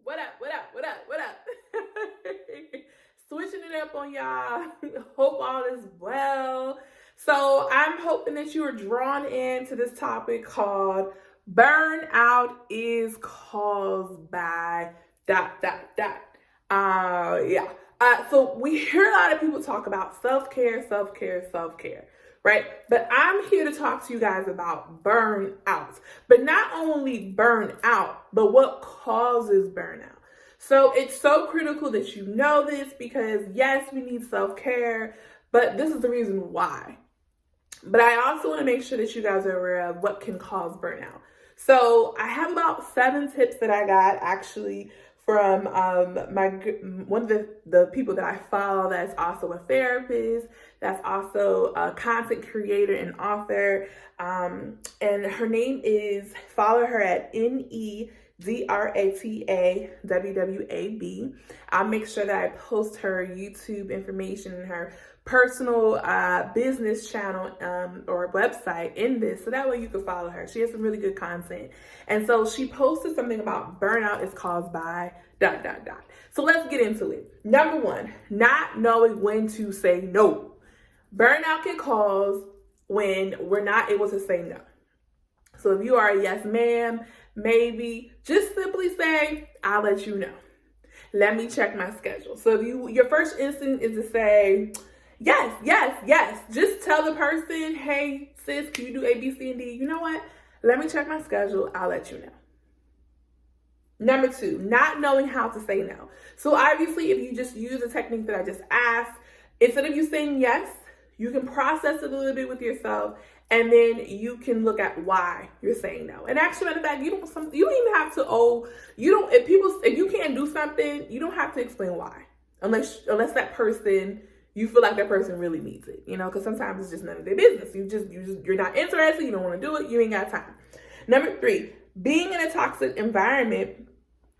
What up? What up? What up? What up? Switching it up on y'all. Hope all is well. So I'm hoping that you are drawn into this topic called burnout is caused by ... Yeah. So we hear a lot of people talk about self-care, right? But I'm here to talk to you guys about burnout. But not only burnout, but what causes burnout. So it's so critical that you know this because yes, we need self-care, but this is the reason why. But I also want to make sure that you guys are aware of what can cause burnout. So I have about 7 tips that I got actually from one of the people that I follow that's also a therapist, that's also a content creator and author. And her name is, follow her at NEDRATAWWAB. I'll make sure that I post her YouTube information and her personal business channel or website in this, so that way you can follow her. She has some really good content. And so she posted something about burnout is caused by ... So let's get into it. Number 1, not knowing when to say no. Burnout can cause when we're not able to say no. So if you are a yes ma'am, maybe just simply say, I'll let you know. Let me check my schedule. So if your first instinct is to say, yes. Just tell the person, hey, sis, can you do A, B, C, and D? You know what? Let me check my schedule. I'll let you know. Number 2, not knowing how to say no. So obviously, if you just use the technique that I just asked, instead of you saying yes, you can process it a little bit with yourself, and then you can look at why you're saying no. And actually, matter of fact, you don't even have to if you can't do something, you don't have to explain why, unless that person, you feel like that person really needs it, because sometimes it's just none of their business. You're not interested, you don't want to do it, you ain't got time. Number 3, being in a toxic environment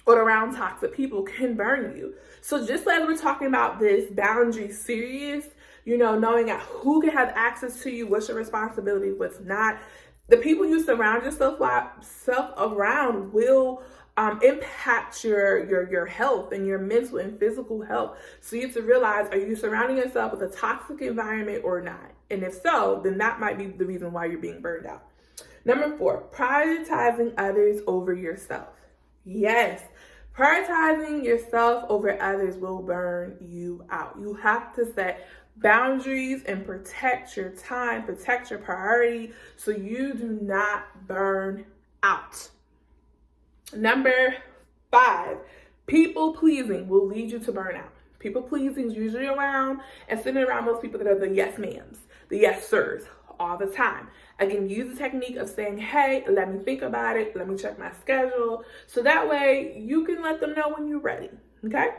or around toxic people can burn you. So just as we're talking about this boundary serious, knowing who can have access to you, what's your responsibility, what's not, the people you surround yourself around will impact your health and your mental and physical health. So you have to realize, are you surrounding yourself with a toxic environment or not? And if so, then that might be the reason why you're being burned out. Number 4, prioritizing others over yourself. Yes, prioritizing yourself over others will burn you out. You have to set boundaries and protect your time, protect your priority so you do not burn out. Number 5, people pleasing will lead you to burnout. People pleasing is usually around and sitting around those people that are the yes ma'ams, the yes sirs, all the time. Again, use the technique of saying, hey, let me think about it. Let me check my schedule. So that way you can let them know when you're ready. Okay?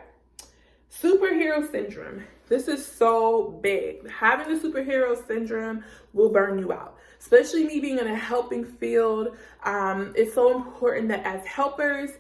Superhero syndrome. This is so big. Having the superhero syndrome will burn you out. Especially me being in a helping field. It's so important that as helpers,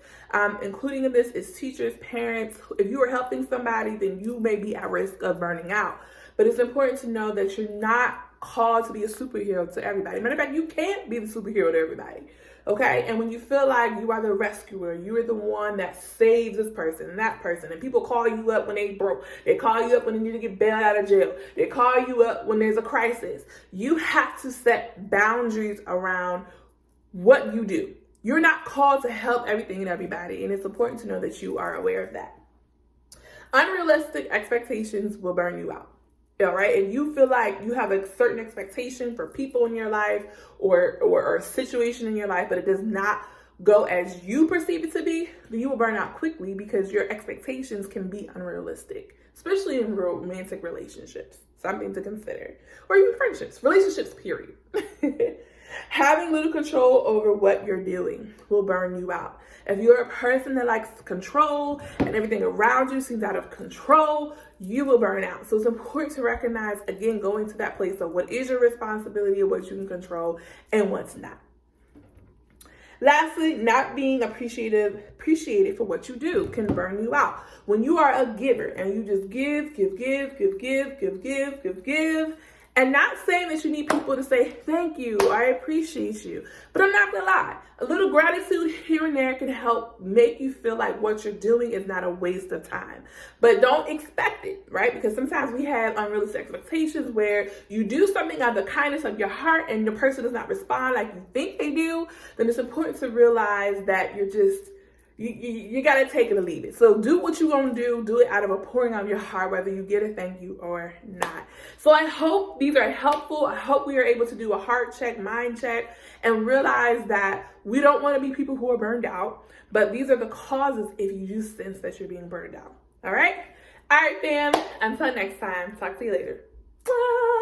including in this is teachers, parents, if you are helping somebody, then you may be at risk of burning out. But it's important to know that you're not called to be a superhero to everybody. Matter of fact, you can't be the superhero to everybody. Okay? And when you feel like you are the rescuer, you are the one that saves this person and that person, and people call you up when they broke, they call you up when they need to get bailed out of jail, they call you up when there's a crisis, you have to set boundaries around what you do. You're not called to help everything and everybody, and it's important to know that you are aware of that. Unrealistic expectations will burn you out. All right, and you feel like you have a certain expectation for people in your life or a situation in your life, but it does not go as you perceive it to be, then you will burn out quickly because your expectations can be unrealistic, especially in romantic relationships. Something to consider. Or even friendships, relationships, period. Having little control over what you're doing will burn you out. If you're a person that likes control and everything around you seems out of control, you will burn out. So it's important to recognize, again, going to that place of what is your responsibility and what you can control and what's not. Lastly, not being appreciated for what you do can burn you out. When you are a giver and you just give, And not saying that you need people to say thank you or I appreciate you, but I'm not gonna lie, a little gratitude here and there can help make you feel like what you're doing is not a waste of time. But don't expect it, right? Because sometimes we have unrealistic expectations where you do something out of the kindness of your heart and the person does not respond like you think they do. Then it's important to realize that you're just, you got to take it or leave it. So do what you're going to do it out of a pouring of your heart, whether you get a thank you or not. So I hope these are helpful. I hope we are able to do a heart check, mind check, and realize that we don't want to be people who are burned out, but these are the causes if you do sense that you're being burned out. All right? All right, fam. Until next time, talk to you later. Bye.